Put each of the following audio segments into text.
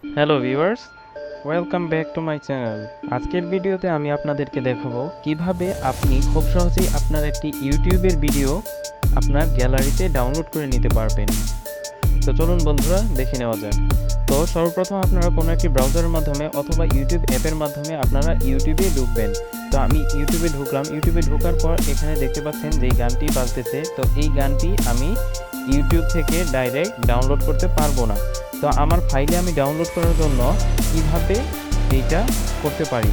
Hello viewers, welcome back to my channel. আজকের ভিডিওতে আমি আপনাদেরকে দেখাবো কিভাবে আপনি খুব সহজেই আপনার একটি ইউটিউবের ভিডিও আপনার গ্যালারিতে ডাউনলোড করে নিতে পারবেন। তো চলুন বন্ধুরা দেখে নেওয়া যাক। তো সর্বপ্রথম আপনারা কোনো একটি ব্রাউজারের মাধ্যমে অথবা ইউটিউব অ্যাপের মাধ্যমে আপনারা ইউটিউবে ঢুকবেন। তো আমি ইউটিউবে ঢুকলাম। ইউটিউবে ঢোকার পর এখানে দেখতে পাচ্ছেন যে এই গানটি বাজতেছে। তো এই গানটি আমি ইউটিউব থেকে ডাইরেক্ট ডাউনলোড করতে পারবো না। তো আমার ফাইলে আমি ডাউনলোড করার জন্য কিভাবে এইটা করতে পারি?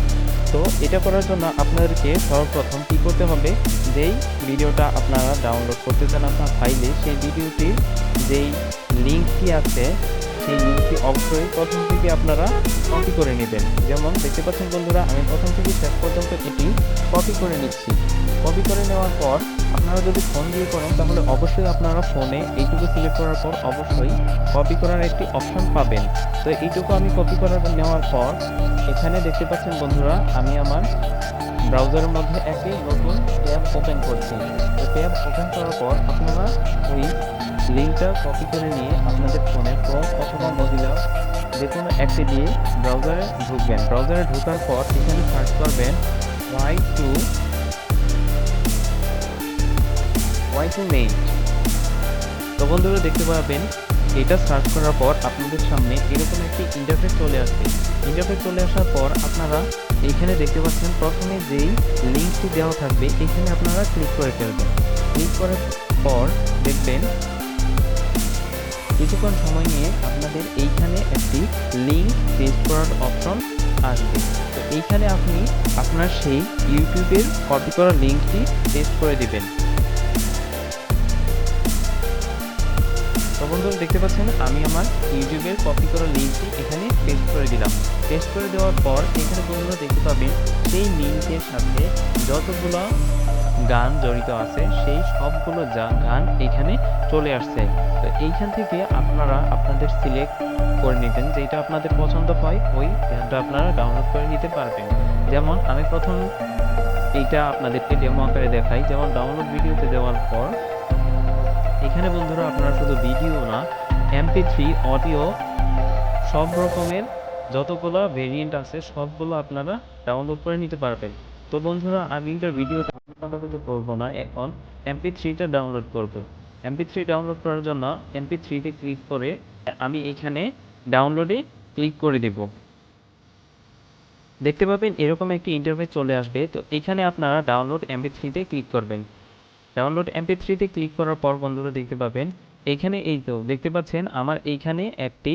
তো এটা করার জন্য আপনাদেরকে সর্বপ্রথম কী করতে হবে, যেই ভিডিওটা আপনারা ডাউনলোড করতে চান আপনার ফাইলে, সেই ভিডিওটির যেই লিঙ্কটি আছে সেই লিঙ্কটি অবশ্যই প্রথম থেকে আপনারা কপি করে নেবেন। যেমন দেখতে পাচ্ছেন বন্ধুরা, আমি প্রথম থেকে শেষ পর্যন্ত এটি কপি করে নিচ্ছি। কপি করে নেওয়ার পর আপনারা যদি ফোন দিয়ে করেন তাহলে অবশ্যই আপনারা ফোনে এইটুকু সিলেক্ট করার পর অবশ্যই কপি করার একটি অপশন পাবেন। তো এইটুকু আমি কপি করে নেওয়ার পর এখানে দেখতে পাচ্ছেন বন্ধুরা, আমি আমার ব্রাউজারের মধ্যে একটি নতুন ট্যাব ওপেন করছি। তো ট্যাব ওপেন করার পর আপনারা ওই লিঙ্কটা কপি করে নিয়ে আপনাদের ফোনে ক্রোম অথবা মজিলা যে কোনো একটি দিয়ে ব্রাউজারে ঢুকবেন। ব্রাউজারে ঢোকার পর এখানে সার্চ করবেন ওয়াই টু মেইন। তো বন্ধুরা দেখতে পাবেন এটা সার্চ করার পর আপনাদের সামনে এরকম একটি ইন্টারফেস চলে আসবে। ইন্টারফেস চলে আসার পর আপনারা এইখানে দেখতে পাচ্ছেন প্রথমে যেই লিঙ্কটি দেওয়া থাকবে এখানে আপনারা ক্লিক করে ফেলবেন। ক্লিক করার পর দেখবেন কিছুক্ষণ সময় নিয়ে আপনাদের এইখানে একটি লিঙ্ক পেস্ট করার অপশন আসবে। তো এইখানে আপনি আপনার সেই ইউটিউবের কপি করা লিঙ্কটি পেস্ট করে দিবেন। তো বন্ধুরা দেখতে পাচ্ছেন আমি আমার ইউটিউবের কপি করা লিঙ্কটি এখানে পেস্ট করে দিলাম। পেস্ট করে দেওয়ার পর এখানে বন্ধুরা দেখতে পাবেন সেই লিঙ্কের সাথে যতগুলো গান জড়িত আছে সেই সবগুলো গান এখানে চলে আসছে। তো এইখান থেকে আপনারা আপনাদের সিলেক্ট করে নেবেন, যেটা আপনাদের পছন্দ হয় ওই গানটা আপনারা ডাউনলোড করে নিতে পারবেন। যেমন আমি প্রথম এইটা আপনাদেরকে ডেমো আকারে দেখাই। যেমন ডাউনলোড ভিডিওতে দেওয়ার পর এখানে বন্ধুরা আপনারা শুধু ভিডিও না, MP3 অডিও সব রকমের যতগুলো ভেরিয়েন্ট আছে সবগুলো আপনারা ডাউনলোড করে নিতে পারবেন। তো বন্ধুরা আমি এটা ভিডিওটা আপনাদের করবো না, এখন MP3টা ডাউনলোড করব। MP3 ডাউনলোড করার জন্য MP3তে ক্লিক করে আমি এখানে ডাউনলোডে ক্লিক করে দেব। দেখতে পাবেন এরকম একটি ইন্টারফেস চলে আসবে। তো এখানে আপনারা ডাউনলোড MP3তে ক্লিক করবেন। ডাউনলোড MP3তে ক্লিক করার পর বন্ধুরা দেখতে পাবেন এইখানে এই তো দেখতে পাচ্ছেন আমার এইখানে একটি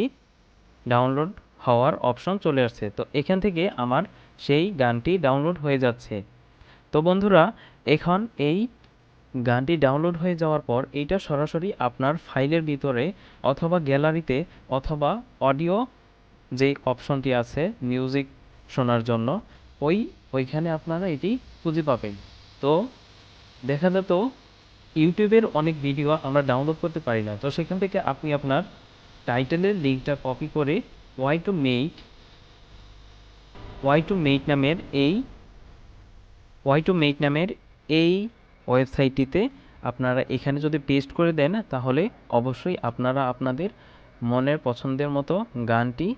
ডাউনলোড হওয়ার অপশন চলে আসছে। তো এখান থেকে আমার সেই গানটি ডাউনলোড হয়ে যাচ্ছে। তো বন্ধুরা এখন এই গানটি ডাউনলোড হয়ে যাওয়ার পর এইটা সরাসরি আপনার ফাইলের ভিতরে অথবা গ্যালারিতে অথবা অডিও যে অপশনটি আছে মিউজিক শোনার জন্য ওইখানে আপনারা এটি খুঁজে পাবেন। তো দেখা যেত ইউটিউবের অনেক ভিডিও আমরা ডাউনলোড করতে পারি না। তো সেখান থেকে আপনি আপনার টাইটেলের লিঙ্কটা কপি করে Y two make Y two make নামের এই ওয়াই টু মেক নামের এই ওয়েবসাইটটিতে আপনারা এখানে যদি পেস্ট করে দেন তাহলে অবশ্যই আপনারা আপনাদের মনের পছন্দের মতো গানটি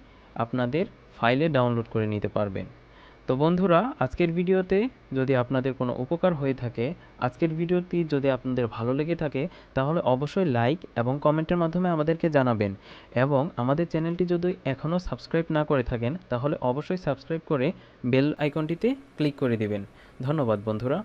আপনাদের ফাইলে ডাউনলোড করে নিতে পারবেন। তো বন্ধুরা আজকের ভিডিওতে যদি আপনাদের কোনো উপকার হয়ে থাকে, আজকের ভিডিওটি যদি আপনাদের ভালো লেগে থাকে তাহলে অবশ্যই লাইক এবং কমেন্টের মাধ্যমে আমাদেরকে জানাবেন, এবং আমাদের চ্যানেলটি যদি এখনও সাবস্ক্রাইব না করে থাকেন তাহলে অবশ্যই সাবস্ক্রাইব করে বেল আইকনটিতে ক্লিক করে দিবেন। ধন্যবাদ বন্ধুরা।